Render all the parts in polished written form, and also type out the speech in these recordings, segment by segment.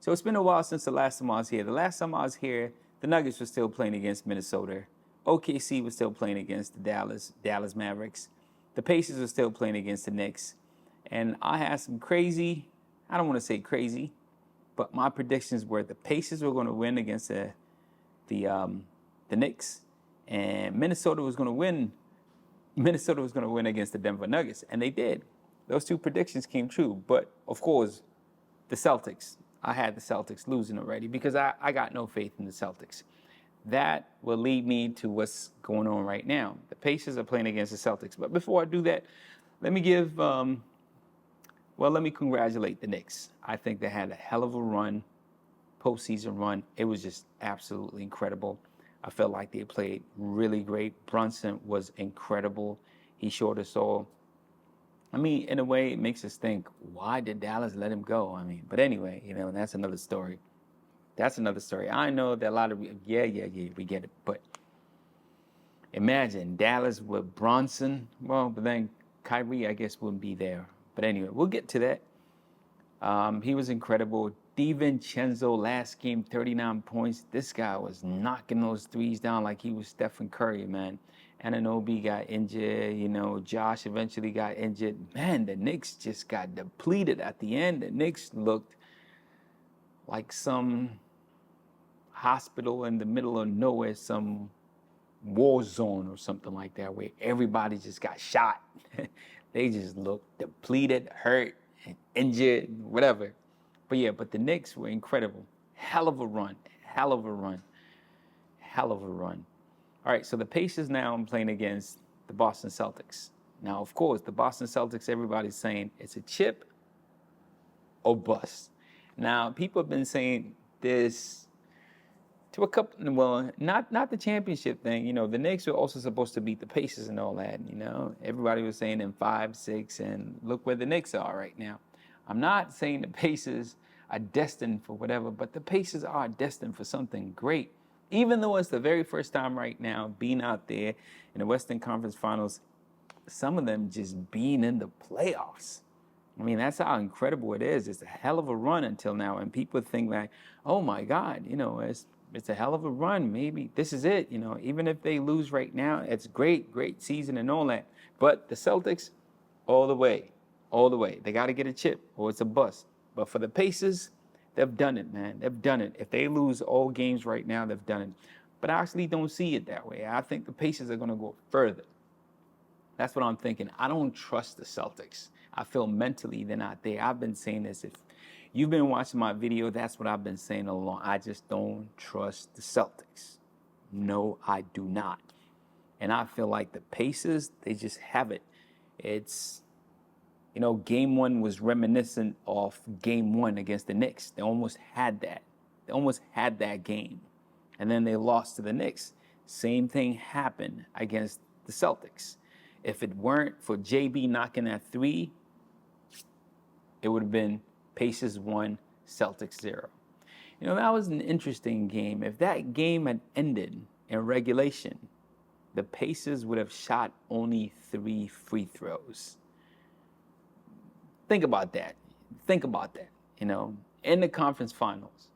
So it's been a while since the last time I was here. The last time I was here, the Nuggets were still playing against Minnesota. OKC was still playing against the Dallas Mavericks. The Pacers were still playing against the Knicks. And I had some crazy, I don't want to say crazy, but my predictions were the Pacers were going to win against the Knicks, and Minnesota was going to win. Minnesota was going to win against the Denver Nuggets, and they did. Those two predictions came true. But of course, the Celtics. I had the Celtics losing already because I got no faith in the Celtics. That will lead me to what's going on right now. The Pacers are playing against the Celtics. But before I do that, let me let me congratulate the Knicks. I think they had a hell of a run, postseason run. It was just absolutely incredible. I felt like they played really great. Brunson was incredible. He showed us all. I mean, in a way, it makes us think, why did Dallas let him go? I mean, but anyway, that's another story. That's another story. I know that a lot of, we get it. But imagine Dallas with Bronson. Well, but then Kyrie, I guess, wouldn't be there. But anyway, we'll get to that. He was incredible. DiVincenzo, last game, 39 points. This guy was knocking those threes down like he was Stephen Curry, man. Anunoby got injured, Josh eventually got injured. Man, the Knicks just got depleted at the end. The Knicks looked like some hospital in the middle of nowhere, some war zone or something like that, where everybody just got shot. They just looked depleted, hurt, injured, whatever. But the Knicks were incredible. Hell of a run. All right, so the Pacers now I'm playing against the Boston Celtics. Now, of course, the Boston Celtics, everybody's saying it's a chip or bust. Now, people have been saying this to a couple, well, not the championship thing. The Knicks were also supposed to beat the Pacers and all that, Everybody was saying in 5, 6, and look where the Knicks are right now. I'm not saying the Pacers are destined for whatever, but the Pacers are destined for something great. Even though it's the very first time right now being out there in the Western Conference Finals, some of them just being in the playoffs. I mean, that's how incredible it is. It's a hell of a run until now. And people think like, oh my God, it's a hell of a run. Maybe this is it. Even if they lose right now, it's great season and all that. But the Celtics, all the way. They got to get a chip or it's a bust. But for the Pacers, they've done it, man. They've done it. If they lose all games right now, they've done it. But I actually don't see it that way. I think the Pacers are going to go further. That's what I'm thinking. I don't trust the Celtics. I feel mentally they're not there. I've been saying this. If you've been watching my video, that's what I've been saying all along. I just don't trust the Celtics. No, I do not. And I feel like the Pacers, they just have it. It's, game one was reminiscent of game one against the Knicks. They almost had that. They almost had that game. And then they lost to the Knicks. Same thing happened against the Celtics. If it weren't for JB knocking that three, it would have been Pacers 1, Celtics 0. That was an interesting game. If that game had ended in regulation, the Pacers would have shot only 3 free throws. Think about that. In the conference finals.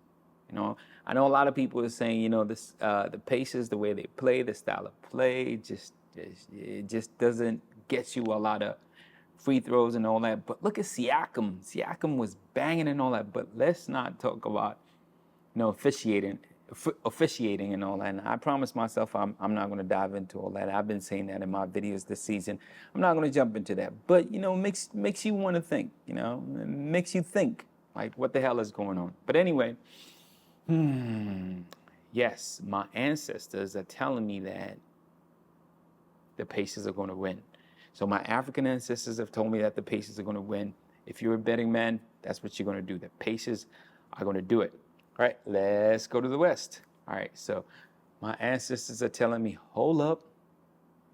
I know a lot of people are saying, the Pacers, the way they play, the style of play, it just doesn't get you a lot of free throws and all that. But look at Siakam. Siakam was banging and all that. But let's not talk about, officiating and all that. And I promised myself I'm not going to dive into all that. I've been saying that in my videos this season. I'm not going to jump into that. But, makes you want to think, makes you think, like, what the hell is going on? But anyway, yes, my ancestors are telling me that the Pacers are going to win. So my African ancestors have told me that the Pacers are going to win. If you're a betting man, that's what you're going to do. The Pacers are going to do it. All right, let's go to the West. All right, so my ancestors are telling me, hold up.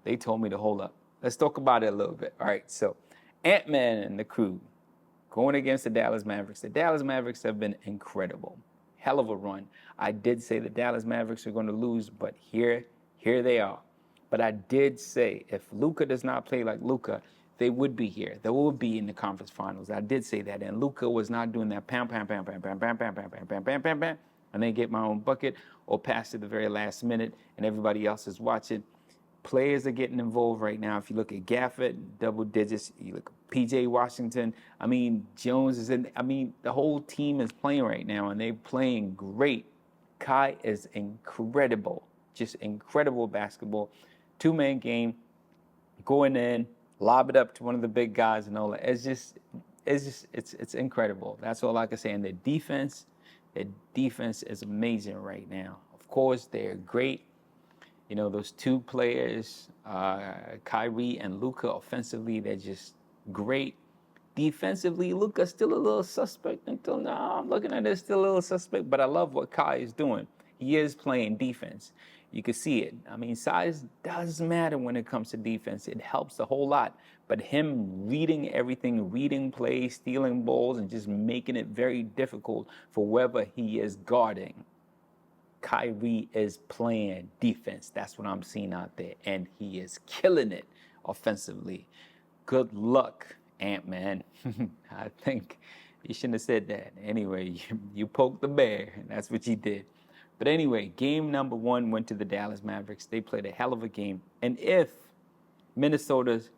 They told me to hold up. Let's talk about it a little bit. All right, so Ant-Man and the crew going against the Dallas Mavericks. The Dallas Mavericks have been incredible. Hell of a run. I did say the Dallas Mavericks are going to lose, but here they are. But I did say if Luka does not play like Luka, they would be here. They would be in the conference finals. I did say that. And Luka was not doing that pam, pam, pam, pam, pam, pam, pam, pam, pam, pam, pam, pam, pam, and then get my own bucket or pass to the very last minute and everybody else is watching. Players are getting involved right now. If you look at Gafford, double digits. You look at PJ Washington. I mean, Jones is in. I mean, the whole team is playing right now, and they're playing great. Kai is incredible, just incredible basketball. Two-man game, going in, lob it up to one of the big guys and all that. It's incredible. That's all I can say. And the defense is amazing right now. Of course, they're great. You know, those two players, Kyrie and Luka, offensively, they're just great. Defensively, Luka's still a little suspect until now. I'm looking at it, still a little suspect, but I love what Kai is doing. He is playing defense. You can see it. I mean, size does matter when it comes to defense. It helps a whole lot. But him reading everything, reading plays, stealing balls, and just making it very difficult for whoever he is guarding. Kyrie is playing defense. That's what I'm seeing out there. And he is killing it offensively. Good luck, Ant-Man. I think you shouldn't have said that. Anyway, you poked the bear, and that's what you did. But anyway, game number 1 went to the Dallas Mavericks. They played a hell of a game. And if Minnesota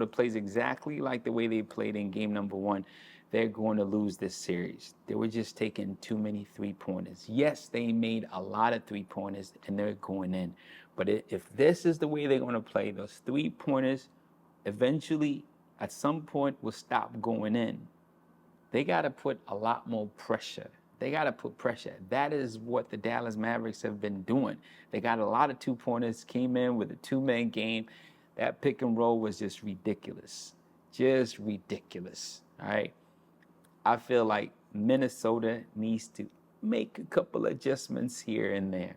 plays exactly like the way they played in game number 1, they're going to lose this series. They were just taking too many three-pointers. Yes, they made a lot of three-pointers, and they're going in. But if this is the way they're going to play, those three-pointers eventually, at some point, will stop going in. They got to put a lot more pressure. They got to put pressure. That is what the Dallas Mavericks have been doing. They got a lot of two-pointers, came in with a two-man game. That pick and roll was just ridiculous. Just ridiculous, all right? I feel like Minnesota needs to make a couple adjustments here and there.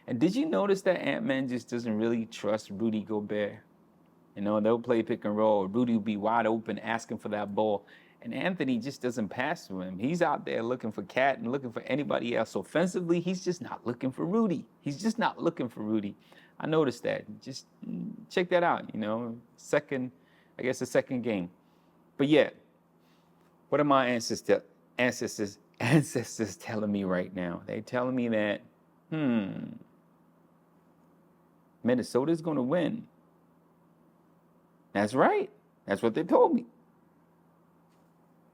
And did you notice that Ant-Man just doesn't really trust Rudy Gobert? You know, they'll play pick and roll. Rudy will be wide open asking for that ball. And Anthony just doesn't pass to him. He's out there looking for Cat and looking for anybody else. Offensively, he's just not looking for Rudy. He's just not looking for Rudy. I noticed that. Just check that out, you know. The second game. But yeah, what are my ancestors telling me right now? They're telling me that, Minnesota's going to win. That's right. That's what they told me.